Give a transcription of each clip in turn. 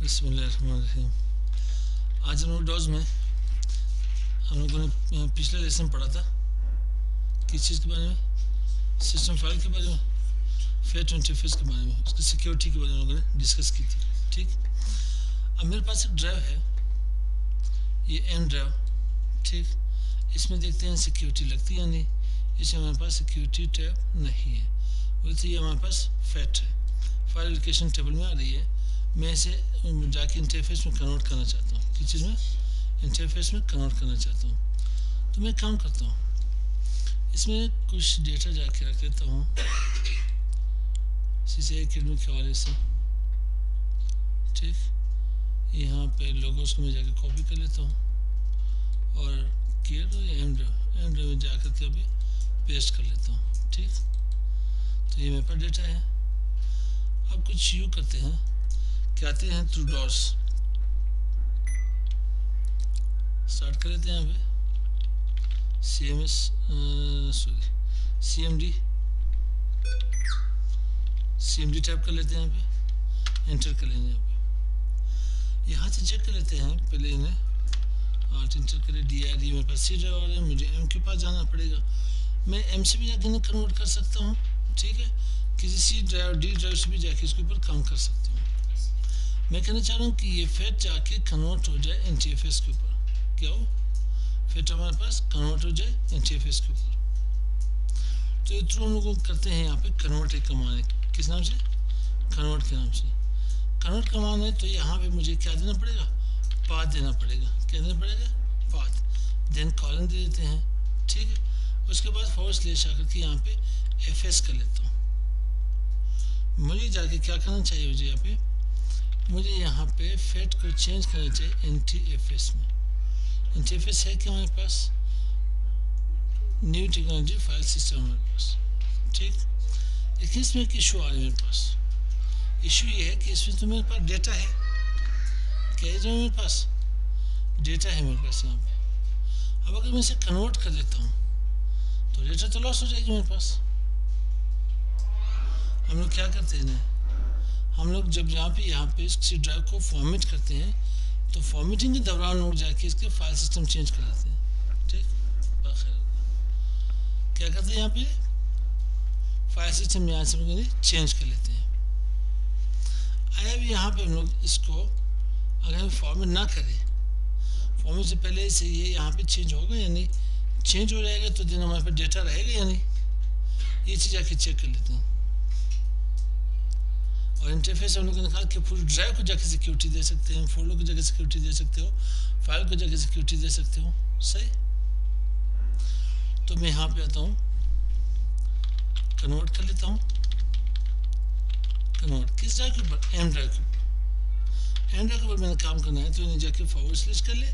बिस्मिल्लाहिर्रहमानिर्रहीम। आज हम लोग डॉज में हम लोगों ने पिछला लेसन पढ़ा था किस चीज़ के बारे में, सिस्टम फाइल के बारे में, फेट इंटरफेस के बारे में, उसकी सिक्योरिटी के बारे में हम लोगों ने डिस्कस की थी। ठीक, अब मेरे पास एक ड्राइव है, ये एन ड्राइव। ठीक, इसमें देखते हैं सिक्योरिटी लगती है या नहीं। इसमें हमारे पास सिक्योरिटी टैब नहीं है, बोलते ये हमारे पास फेट है, फाइल लोकेशन टेबल में आ रही है। मैं इसे जाके इंटरफेस में कन्वर्ट करना चाहता हूँ, किस चीज़ में, इंटरफेस में कन्वर्ट करना चाहता हूँ। तो मैं काम करता हूँ, इसमें कुछ डेटा जाके रख देता हूँ सीसी एकेडमी के हवाले से। ठीक, यहाँ पे लोगोस को मैं जाके कॉपी कर लेता हूँ और केयर या एम ड्राइव में जाकर के अभी पेस्ट कर लेता हूँ। ठीक, तो ये मेरे पास डेटा है। अब कुछ यूँ करते हैं, क्या आते हैं थ्रू डॉट्स, स्टार्ट कर लेते हैं यहाँ पे CMD टाइप कर लेते हैं, यहाँ पे एंटर कर लेंगे। यहाँ से चेक कर लेते हैं, पहले इन्हें एंटर करें। DID मेरे पास C ड्राइव आ रहा है, मुझे M के पास जाना पड़ेगा। मैं M से भी जाकर इन्हें कन्वर्ट कर सकता हूँ। ठीक है, किसी C ड्राइव D ड्राइव से भी जाके इसके ऊपर काम कर सकता हूँ। मैं कहना चाह रहा हूँ कि ये फेट जाके कन्वर्ट हो जाए NTFS के ऊपर। क्या हो, फेट हमारे पास कन्वर्ट हो जाए NTFS के ऊपर। तो ये थ्रू हम लोग करते हैं यहाँ पे कन्वर्ट एक कमांड है, किस नाम से, कन्वर्ट के नाम से। कन्वर्ट कमांड है तो यहाँ पे मुझे क्या देना पड़ेगा, पाथ देना पड़ेगा। क्या देना पड़ेगा, पाथ। देन कॉलन दे देते हैं। ठीक है, उसके बाद फॉरवर्ड स्लैश आकर के यहाँ पे FS कर लेता हूँ। मुझे जाके क्या करना चाहिए, मुझे यहाँ पे फेट को चेंज करना चाहिए NTFS में। NTFS है क्या हमारे पास, न्यू टेक्नोलॉजी फाइल सिस्टम हमारे पास। ठीक, लेकिन इसमें एक इशू आ रहा है मेरे पास। इशू ये है कि इसमें तो मेरे पास डेटा है, क्या है जो मेरे पास डेटा है मेरे पास यहाँ पे। अब अगर मैं इसे कन्वर्ट कर देता हूँ तो डेटा तो लॉस हो जाएगी मेरे पास। हम लोग क्या करते हैं ना, हम लोग जब यहाँ पे इस ड्राइव को फॉर्मेट करते हैं तो फॉर्मेटिंग के दौरान लोग जाके इसके फाइल सिस्टम चेंज कर देते हैं। ठीक, क्या करते हैं, यहाँ पे फाइल सिस्टम यहाँ से चेंज कर लेते हैं। अब यहाँ पे हम लोग इसको अगर हम फॉर्मेट ना करें, फॉर्मेट से पहले से ये यहाँ पे चेंज होगा या नहीं, चेंज हो जाएगा तो दिन हमारे पास डेटा रहेगा या नहीं, ये चीज़ आके चेक कर लेते हैं। और इंटरफेस हम लोगों ने कहा कि पूरी ड्राइव को जाके सिक्योरिटी दे सकते हैं, फोल्डर को जाके सिक्योरिटी दे सकते हो, फाइल को जाके सिक्योरिटी दे सकते हो। सही, तो मैं यहाँ पे आता हूँ, कन्वर्ट कर लेता हूँ। कन्वर्ट किस ड्राइव के ऊपर, M ड्राइव के ऊपर। M ड्राइव के ऊपर मैंने काम करना है तो इन्हें जाके फॉरवर्ड स्लैश कर ले,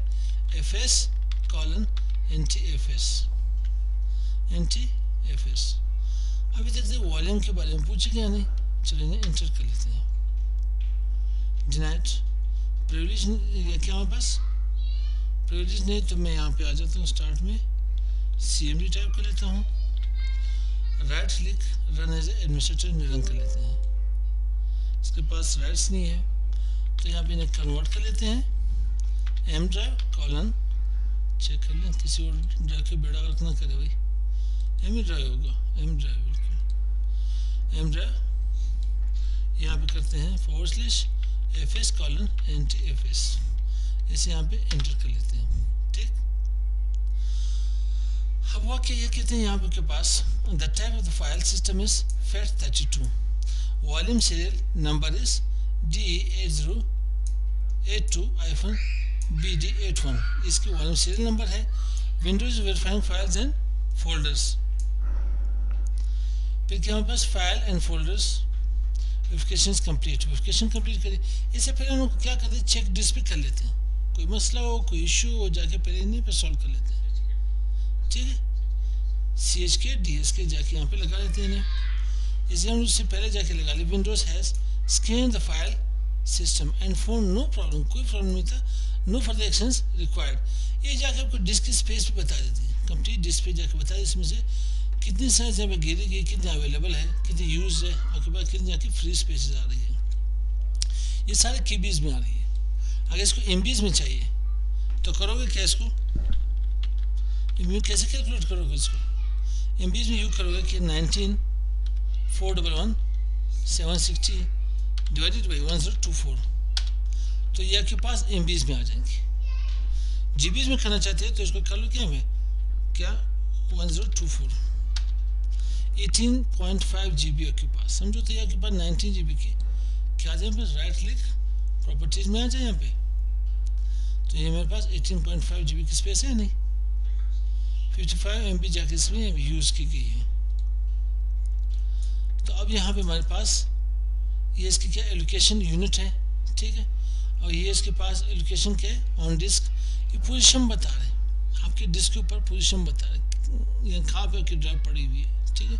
FS कॉलन NTFS। अभी देखते हैं वॉल्यूम के बारे में पूछे क्या नहीं, चलिए इन्हें एंटर कर लेते हैं। डिनाइट प्रिविलेज क्या हमारे पास, प्रिविलेज नहीं, तो मैं यहाँ पे आ जाता हूँ, स्टार्ट में CMD टाइप कर लेता हूँ, right click run as administrator में रन कर लेते हैं। इसके पास राइट्स नहीं है तो यहाँ पे इन्हें कन्वर्ट कर लेते हैं। M ड्राइव कॉलन चेक कर लें, किसी और ड्राइव के बेड़ा गर्क ना करे भाई, M ड्राइव होगा, M ड्राइव बिल्कुल M ड्राइव। यहाँ पे करते हैं forward slash FS colon NTFS, इसे यहाँ पे एंटर कर लेते हैं। ठीक, अब वो क्या ये कहते हैं यहाँ पे के पास the type of the file system is FAT32, volume serial number is DE8082-BD81, इसकी वॉल्यूम सीरियल नंबर है। Windows verifying files and folders, फिर क्या हमारे पास file and folders verification complete, verification complete करिए। इससे पहले हम लोग क्या करते हैं, चेक डिस्क पे कर लेते हैं, कोई मसला हो कोई इशू हो जाके पहले इन्हीं पे सॉल्व कर लेते हैं। ठीक है, CHK DSK जाके यहाँ पे लगा लेते हैं इन्हें। इसे हम उससे पहले जाके लगा ले, windows has scan the file system and found no problem, कोई प्रॉब्लम नहीं था, नो फर्दर एक्शंस रिक्वायर्ड। ये जाके आपको डिस्क स्पेस भी बता देती है, कंप्लीट डिस्क पे जाके बता, इसमें से कितनी साइज यहाँ पे गिरी गई, कितनी अवेलेबल है, कितनी यूज है, और के बाद कितनी जाके फ्री स्पेसेस आ रही है, ये सारे कीबीज में आ रही है। अगर इसको MBs में चाहिए तो करोगे क्या, इसको MB कैसे कैलकुलेट करोगे इसको, MBs में यू करोगे कि 19,411,760 डिवाइडेड बाई 1024, तो ये आपके पास MBs में आ जाएंगे। GBs में करना चाहते हैं तो इसको कर लो क्या में, क्या 1024 18.5 GB आपके पास, समझो तो ये आपके पास 19 GB की क्या जाए पे, राइट क्लिक प्रॉपर्टीज में आ जाए यहाँ पे, तो ये मेरे पास 18.5 GB की स्पेस है नहीं, 55 MB जाके इसमें यूज़ की गई है। तो अब यहाँ पे हमारे पास ये इसकी क्या एलोकेशन यूनिट है, ठीक है, और ये इसके पास एलोकेशन क्या है, ऑन डिस्क, ये पोजीशन बता रहे हैं आपके डिस्क के ऊपर, पोजीशन बता रहे हैं कहाँ पे आपकी ड्राइव पड़ी हुई है, ठीक है,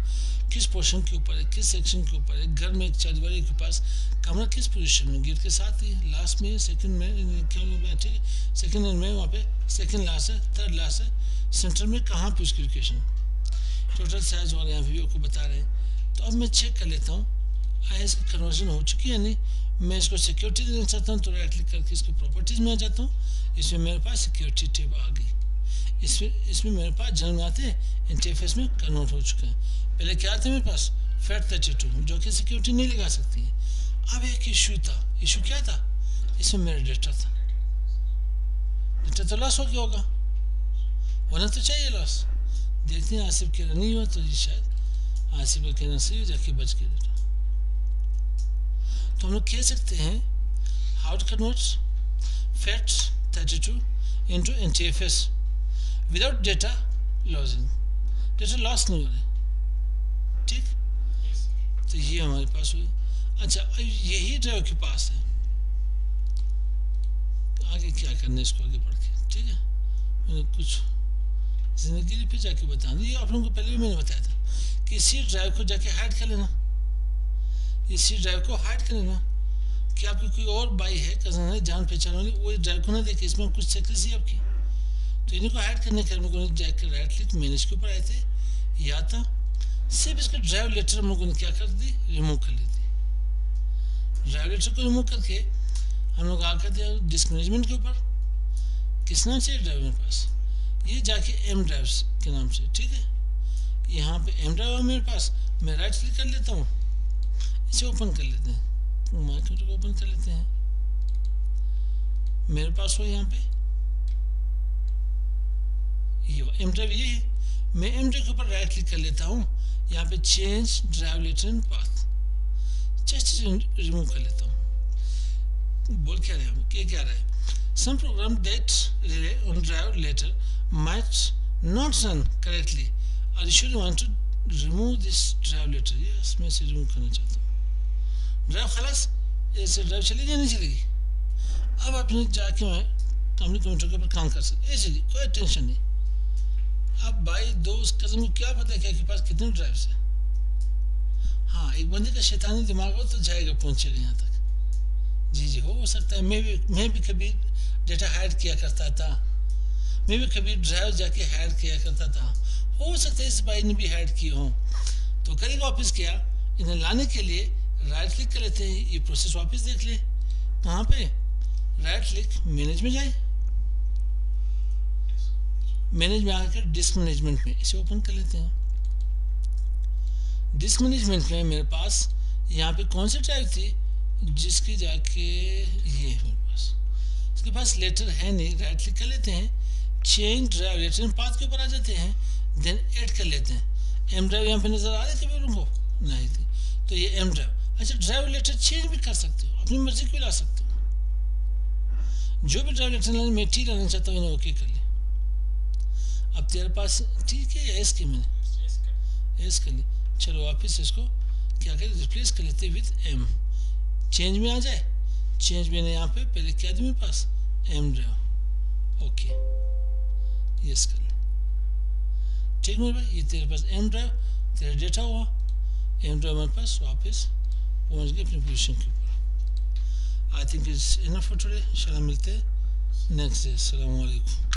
किस पोर्शन के ऊपर है, किस सेक्शन के ऊपर है, घर में एक चार्जर के पास कमरा किस पोजीशन में, गेट के साथ ही लास्ट में, सेकंड में क्या लोग, ठीक है, सेकंड में वहाँ पे सेकंड लास्ट है, थर्ड लास्ट है, सेंटर में कहाँ पे उसकी लोकेशन, टोटल साइज वाले यहाँ पे आपको बता रहे हैं। तो अब मैं चेक कर लेता हूँ IS की कन्वर्जन हो चुकी है नहीं, मैं इसको सिक्योरिटी देना चाहता हूँ तो राइट क्लिक करके इसको प्रॉपर्टीज़ में आ जाता हूँ, इसमें मेरे पास सिक्योरिटी टेब आ गई, इसमें मेरे पास जनरल में आते हैं इंटरफेस में कन्वर्ट हो चुका है। पहले क्या आता है मेरे पास FAT32 जो कि सिक्योरिटी नहीं लगा सकती है। अब एक इशू था, इशू क्या था, इसमें मेरा डेटा था, डेटा तो लॉस हो गया होगा, होना तो चाहिए लॉस, देखते हैं आसिफ के नहीं हुआ तो ये शायद आसिफ का कहना सही हो जाके बच गया डेटा। तो हम लोग कह सकते हैं how to convert FAT32 into NTFS without data losing, data loss नहीं हो रहा, ठीक, तो ये हमारे पास हुई। अच्छा यही ड्राइव के पास है, आगे क्या करना है इसको आगे बढ़ के, ठीक है, मैंने कुछ जिंदगी फिर जाके बता दी, ये आप लोगों को पहले भी मैंने बताया था कि इसी ड्राइव को जाके हाइड कर लेना, इसी ड्राइव को हाइड कर लेना कि आपकी कोई और भाई है, कजन है, जान पहचान वाली, वो ड्राइव को ना देखे, इसमें कुछ सेक्रेसी है आपकी, तो इनको हाइड करने के हम लोगों ने जाकर राइट क्लिक मैनेज के ऊपर आए थे, या था सिर्फ इसका ड्राइव लेटर हम लोगों ने क्या कर दी, रिमूव कर ली थी। ड्राइव लेटर को रिमूव करके हम लोग आ कर दिया डिस्क मैनेजमेंट के ऊपर, किस नाम से ड्राइव मेरे पास, ये जाके M ड्राइव्स के नाम से, ठीक है, यहाँ पे M ड्राइव है मेरे पास, मैं राइट क्लिक कर लेता हूँ, इसे ओपन कर लेते हैं, माइक्रोटेक ओपन कर लेते हैं, मेरे पास हो यहाँ पे ये M ड्राइव ये है, मैं M ड्राइव के ऊपर राइट क्लिक कर लेता हूँ, यहाँ पे change drive letter and path, just remove कर लेता हूँ। बोल क्या रहे हैं, क्या रहा है, some program that rely on drive letter might not run correctly or you should want to remove this drive letter, yes मैं इसे रिमूव करना चाहता हूँ, ड्राइव खलास, ऐसे ड्राइव चलेगी या नहीं चलेगी, अब आपने जाके मैं कंपनी कंप्यूटर के ऊपर काम कर सकते, ऐसे कोई टेंशन नहीं। अब भाई दोस्त कज़न को क्या पता है कि आपके पास कितने ड्राइव्स है, हाँ एक बंदे का शैतानी दिमाग हो तो जाएगा पहुंचेगा यहाँ तक, जी हो सकता है मैं भी कभी डेटा हाइड किया करता था, मैं भी कभी ड्राइव जाके हाइड किया करता था, हो सकता है इस भाई ने भी हाइड किए हों, तो करेगा वापस क्या, इन्हें लाने के लिए राइट क्लिक कर लेते हैं, ये प्रोसेस वापस देख ले, कहाँ पे राइट क्लिक मैनेज में जाए, मैनेज में आकर डिस्क मैनेजमेंट में इसे ओपन कर लेते हैं। डिस्क मैनेजमेंट में मेरे पास यहाँ पे कौन सी ड्राइव थी जिसकी जाके ये मेरे पास, इसके पास लेटर है नहीं, राइट क्लिक कर लेते हैं, चेंज ड्राइव लेटर पाथ के ऊपर आ जाते हैं, देन ऐड कर लेते हैं। M ड्राइव यहाँ पे नजर आ रही थी मेरे को, नहीं थी, तो ये M ड्राइव। अच्छा ड्राइव लेटर चेंज भी कर सकते हो, अपनी मर्जी को ला सकते हो, जो भी ड्राइव लेटर लाने मैं टी लाना चाहता हूँ इन्हें ओके कर ले। अब तेरे पास ठीक है या एस की, मैंने एस कर ली, चलो वापिस इसको क्या करें, रिप्लेस कर लेते विद M, चेंज में आ जाए, चेंज मैंने यहाँ पे पहले क्या दिया मेरे पास M ड्राइव, ओके यस कर ले, ठीक मेरे भाई, ये तेरे पास M ड्राइव, तेरा डेटा हुआ M ड्राइव मेरे पास वापस पहुँच गए अपनी पोजीशन के ऊपर। I think it's enough for today, इंशाल्लाह मिलते हैं नेक्स्ट डे। अस्सलाम वालेकुम।